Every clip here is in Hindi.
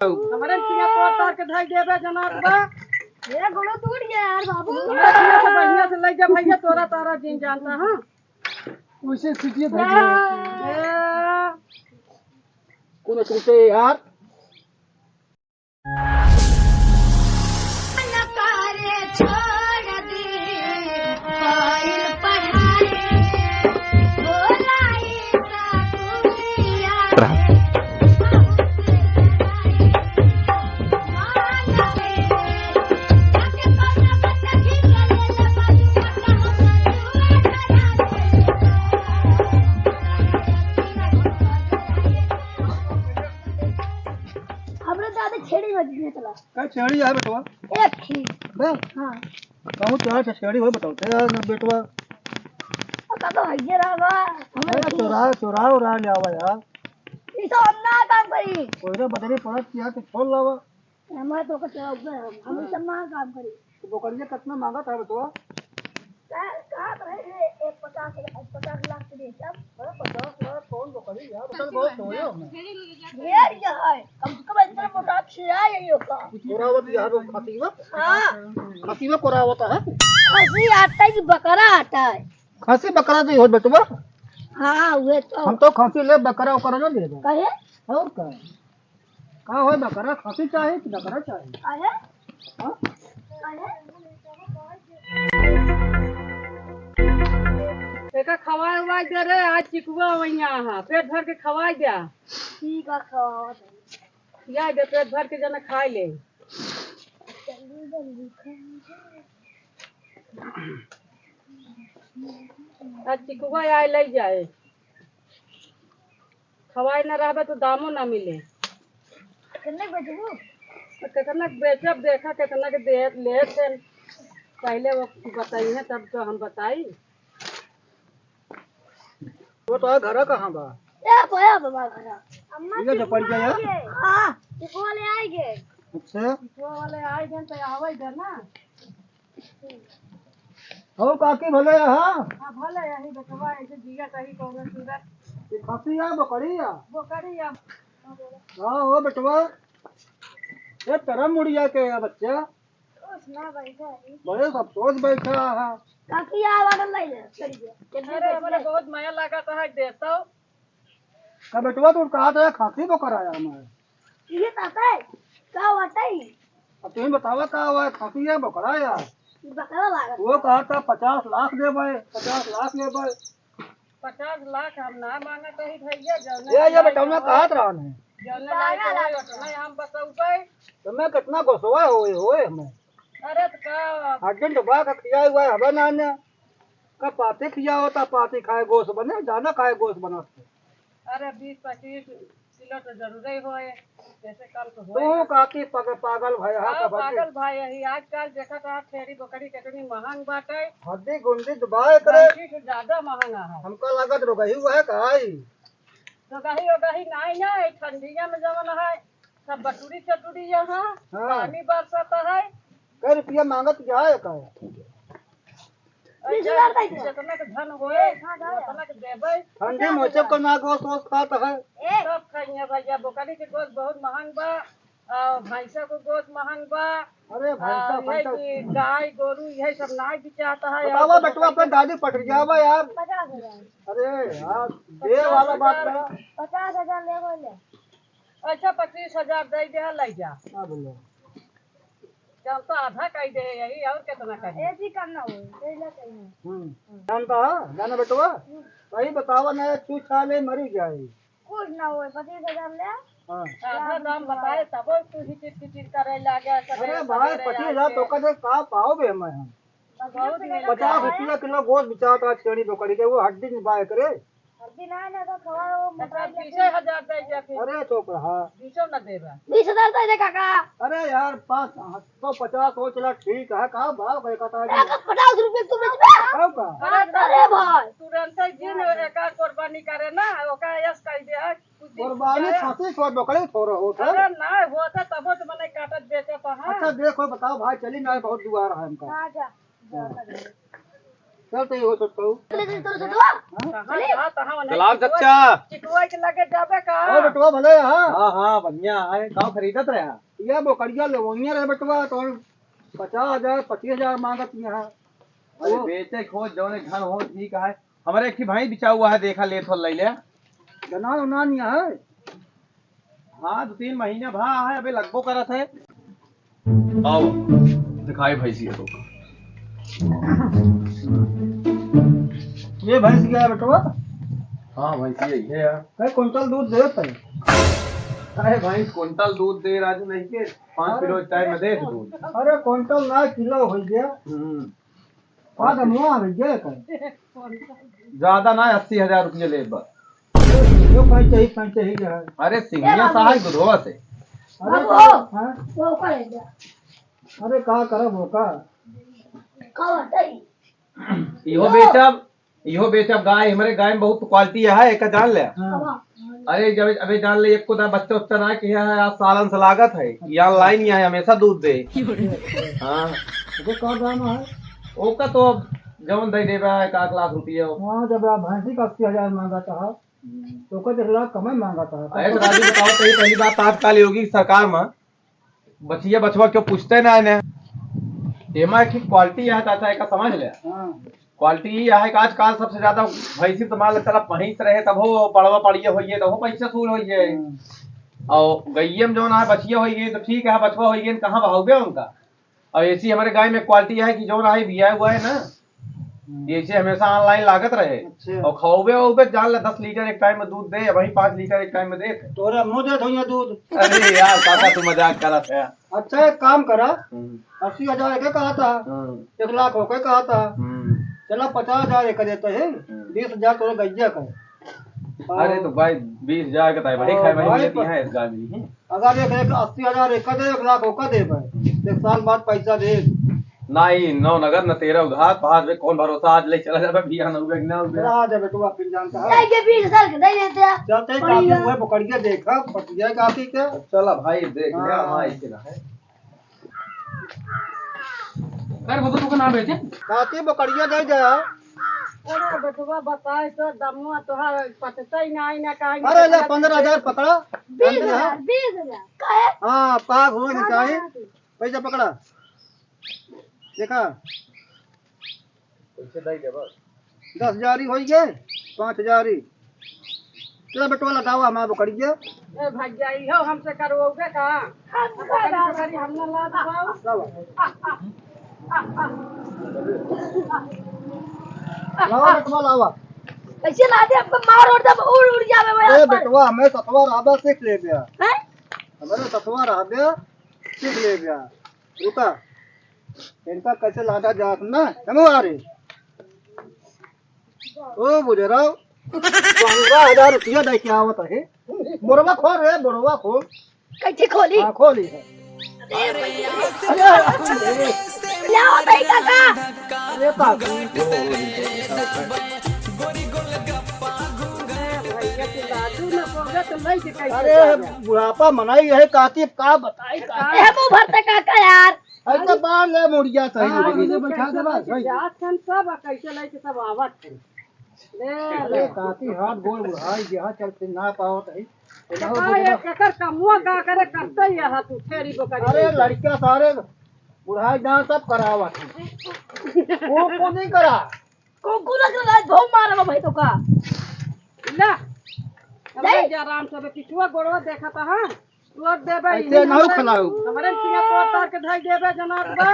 हमारे सिया तोड़ तार के ढाई देबे जनाब बा। ये गोड़ो टूट गया यार बाबू। बढ़िया से ले जा भैया, तोरा तारा जिन जानता हां। वैसे सीटिए भेजिए कौन टूटे यार। छेड़ी बजने चला क्या छेड़ी है बेटवा? एक ही बे हां कहूं क्या छेड़ी हो बताओ यार ना बेटवा। पता तो है रहा अरे चोरा उरा ले आवा यार। ये तो अन्ना काम करी कोई बदली पड़त किया तो छोड़ लावा। हमारे तो कुछ हम सब ना काम करी। तो बोकरिया कितना मांगा था बेटवा? कहां रहे एक 50 लाख के दे सब 50 लाख कौन बोकरी यार? चल बहुत होयो यार ये है कम से कम इतना मोटा छिया ये होगा कोरावत यार वो खाती में कोरावत है। खसी आता है कि बकरा आता है? खासी बकरा तो हो बेटवा। हां वे तो हम तो खासी ले बकरा उकरा ना दे दे। कहे और का हो बकरा खासी चाहिए कि बकरा चाहिए? कहे हां कहे एका खवाए हुआ दे रे, आज चिकुआ वहिया हां, पेट भर के खवाए दे। ठीक है खाओ या दे पेट भर के जना खाए ले। जल्दी जल्दी आज चिकुआ आए ले जाए, खवाए ना रहबे तो दामो ना मिले। कितने बजबू कितना बेचब देखा कितना के दे ले थे पहले वो बताई है तब तो हम बताई। वो तो घर कहां बा? ए भया बाबा घरा अम्मा ये जो पड़ गया हां चिको ले आएंगे। अच्छा चिकुआ वाले आए गए तो आवे दे ना। हो काकी भले हां हां भले यही बतवा ऐसे जिया सही कौन सूरत ये खासी है बकरी है। वो करिया। हां हो बेटवा ये तरह मुड़िया के है बच्चा। उसना बैठा है बड़े अफसोस बैठा है। काकी आवाज ले ले चलिए अरे हमारे बहुत माया लगा तो है देता हूँ। का बेटवा तू कहा था खासी को कराया हमारे ये ताता है क्या होता है? अब तुम्हें बतावा का हुआ है? खासी है बकरा यार। बकरा लागत वो कहा था 50 लाख दे भाई 50 लाख ले भाई। 50 लाख हम ना मांगे तो ही भैया जौने ये बेटवा कहा था ने जौने लायक होए उतना हम बताऊबे। तो मैं कितना गोसवा होए हमें। अरे तो का अर्जेंट बा का खिया हुआ है हवा ना ने का पाते खिया होता पाते खाए गोश्त बने जाना खाए गोश्त बना। अरे 20-25 किलो तो जरूर ही होए, जैसे कल तो तू होए। काकी पागल भाई हा का पागल भाई यही आजकल देखा था छेड़ी बकरी कितनी महंग बाटे। हड्डी गुंडी दबाए करे से ज्यादा महंगा है। हमका लागत रोगही हुआ है काई। तो गही नहीं ना ठंडिया में जवन है सब बटूरी चटूरी यहाँ पानी बरसता है। कै रुपया मांगत क्या है का? 20,000 का जितना के धन होए उतना के देबे। ठंडी मौसम को ना गोश्त खाता है। सब खाइए भैया, बकरी के गोश्त बहुत महंग बा और भैंसा को गोश्त महंग बा। अरे भैंसा यही गाय गोरू यही सब नाई बिचाता है। बतावा बेटवा अपने दादी पट जावा यार। 50,000 अरे यार दे वाला बात है। 50,000 ले बोले अच्छा 25,000 दे दे ले जा। हां बोलो चल तो आधा कह दे यही और कितना कह ऐसी करना हो ले चाहिए जानता है जाना बेटवा वही बतावा ना तू साले मरी जाए कुछ ना हो 25,000 ले। हां आधा दाम बताए तब तू ही चिट करे लागे। अरे भाई 25,000 तो का का पाओगे हम 50 रुपया किलो गोश्त बिचाता छेड़ी बकरी के वो हड्डी निभाए करे। हड्डी ना ना तो खवाओ मोटा 20,000 दे जा फिर। अरे चुप रहा 20 ना देबा। 20,000 दे दे काका। अरे यार 550 हो चला ठीक है का भाव कहे कहता है 50 रुपए तुम बेचबे भाव का। अरे भाई तुरंत जिन एका कुर्बानी करे ना ओका यस कह दे कुर्बानी खाती छोड़ बकरी छोड़ होता अरे ना होता तब तो मने काटत बेचत है। अच्छा देखो बताओ भाई चली ना बहुत दुआर है हमका। हां जा चल तो हो छोटकू सलाम चचा। चिकुआ के लगे जाबे का ओ बेटवा भले हां हाँ हाँ बढ़िया है। कहाँ खरीदत रहे हैं? ये बोकड़िया लेवनिया रे बेटवा तो 50,000 25,000 मांगत यहाँ। अरे बेचे खोज जौने घर हो ठीक है। हमारे एक भाई बिचा हुआ है, देखा ले थोड़ा ले ले। गना उना नहीं है। हाँ 2-3 महीने भा है, अबे लगभग करत है। आओ दिखाई भैंसी है तो। ये भैंस क्या है बेटवा? हाँ भैंसी यही है यार। कई कुंटल दूध देता है। अरे भाई कुंटल दूध दे राजू नहीं के 5 किलो टाइम में दे दूध। अरे कुंटल ना किलो हो गया। का दमुआ हो गया कर। ज्यादा ना 80,000 रुपये ले बस। जो कहीं चाहिए है। अरे सिंगिया साहब दुधवा से। अरे बाबू। हाँ? वो करे जा अरे का करे भोका। का बताई इहो बेचब गाय। हमारे गाय में बहुत क्वालिटी है, एक जान ले। हाँ। अरे जब अबे जान ले, एक को तो बच्चा उच्चा ना किया है, आज सालन से लागत है यहाँ लाइन यहाँ हमेशा दूध दे। हाँ तो का दाम है? ओका तो जवन दे देबा 1 लाख रुपया। हाँ जब आप भैंसी का 80,000 मांगा था तो का 1 लाख कम मांगा था। अरे तो राजू बताओ सही, पहली बात तात्काल योगी सरकार में बचिया बचवा क्यों पूछते ना इन्हें। एमा की क्वालिटी है चाचा, एक समझ ले। हाँ। क्वालिटी ये है कि आजकल सबसे ज्यादा भैंसी तो मान चला भैंस रहे तब हो पड़वा पड़िए होइए तब हो पैसा सूल होइए। और गैये में जो ना बचिया होइए तो ठीक है, बचवा होइए कहाँ बहाओगे उनका। और ऐसी हमारे गाय में क्वालिटी है कि जो रहा बिया हुआ है ना, ऐसे हमेशा ऑनलाइन लागत रहे। अच्छा। और खाओगे वाओगे जान ले 10 लीटर एक टाइम में दूध दे, वही 5 लीटर एक टाइम में दे। तोरा मुँह दे धोइया दूध। अरे यार काका तू मजाक करत है। अच्छा एक काम करा 80,000 एक कहा था 1 लाख हो के कहा था। चला 50,000 एक देते हैं 20,000 तोरे गैया का। अरे तो भाई 20,000 का भाई खाए वही लेती है इस गाय में। अगर एक 80,000 एक दे 1 लाख होकर दे भाई 1 साल बाद पैसा दे। नहीं 9 नगर न 13 उधार, बाद में कौन भरोसा आज ले चला जाबे बिया न उबे ना उबे। आ जा बेटवा फिर जानता है। नहीं के 20,000 के दे देते हैं। चलते काफी हुए पकड़ के देखा पटिया काफी के। चला भाई देख ले वहां ऐसे ना है। अरे बाबू तू का नाम बेचे काती पकड़िया दे जा। अरे बेटवा बताए तो दमुआ तोहार पटतई नहीं ना काहे। अरे ले 15,000 पकड़ा। 20,000 का है हाँ पाग हो निकाहे पैसा पकड़ा देखा पैसे दई दे बस 10,000 ही हो गए 5,000 ही। चला बेटवा लगावा हमारा पकड़िया। ए भैया इहो हमसे करवोगे का। करी हमने ला दबाओ। लावा बेटवा लावा। ऐसे लाते आपको मार और तब उड़ जावे वो अरे बेटवा हमें सतवा राबा सीख ले गया। हैं हमारे सतवा राबा सीख ले गया। रुका इनका कैसे लादा जात ना हम आ रहे। ओ बुजराव 15,000 रुपया दे के आवत है। बोरवा खोल रे बोरवा खोल। कैसे खोली हाँ खोली है। क्या होता है काका अरे काकू भैया के लाडू न पोगे तो नहीं के कैसे। अरे बुढ़ापा मनाई है काती का बताई ए मुंह भरते काका यार ऐसा बाहर ले मुड़िया सही से बैठा दे बस जात खन सब कैसे लेके सब आवत है। ले अरे काती हाथ गोल बुढ़ाई जहाँ चलते ना पाओ है। ले ककर कमुआ का करे करते ही है तू फेरी बकरी। अरे लड़कियां सारे बुढ़ाई जहाँ सब करावा वो नहीं करा। कुकुर के धो मारवा भाई तो का ला अबे जा आराम से किछुआ गोड़वा देखा था। हां तोड़ देबे ऐसे ना खलाऊ। हमरे सिंह तोड़ तार के धई देबे जनाब बा।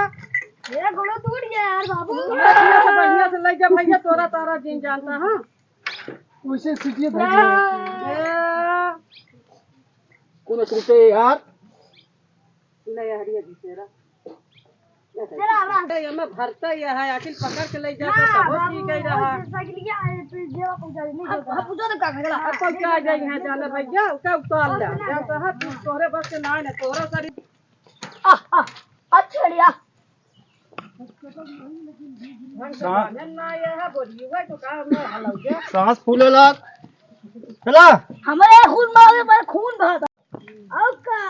ये गोड़ो टूट गया यार बाबू बढ़िया से ले जा भैया तोरा तारा जिन जानता। हां वैसे सीटिए धर कौन टूटे यार। ले हरिया जी तेरा तेरा आवाज ये में भरता ही है आखिर पकड़ के ले जाते सब ठीक ही रहा। साइकिल क्या है फिर देवा पहुंचा नहीं होगा अब पूछो तो का खगड़ा अब पहुंचा जाई है जाने भैया उसका उतार ले जानता है तू तोरे बस के ना तोरा सारी अच्छा लिया ना ये है बोलिए तो का में हलौगे सांस फूले लाग चला हमारे खून मारे पर खून बहता अब का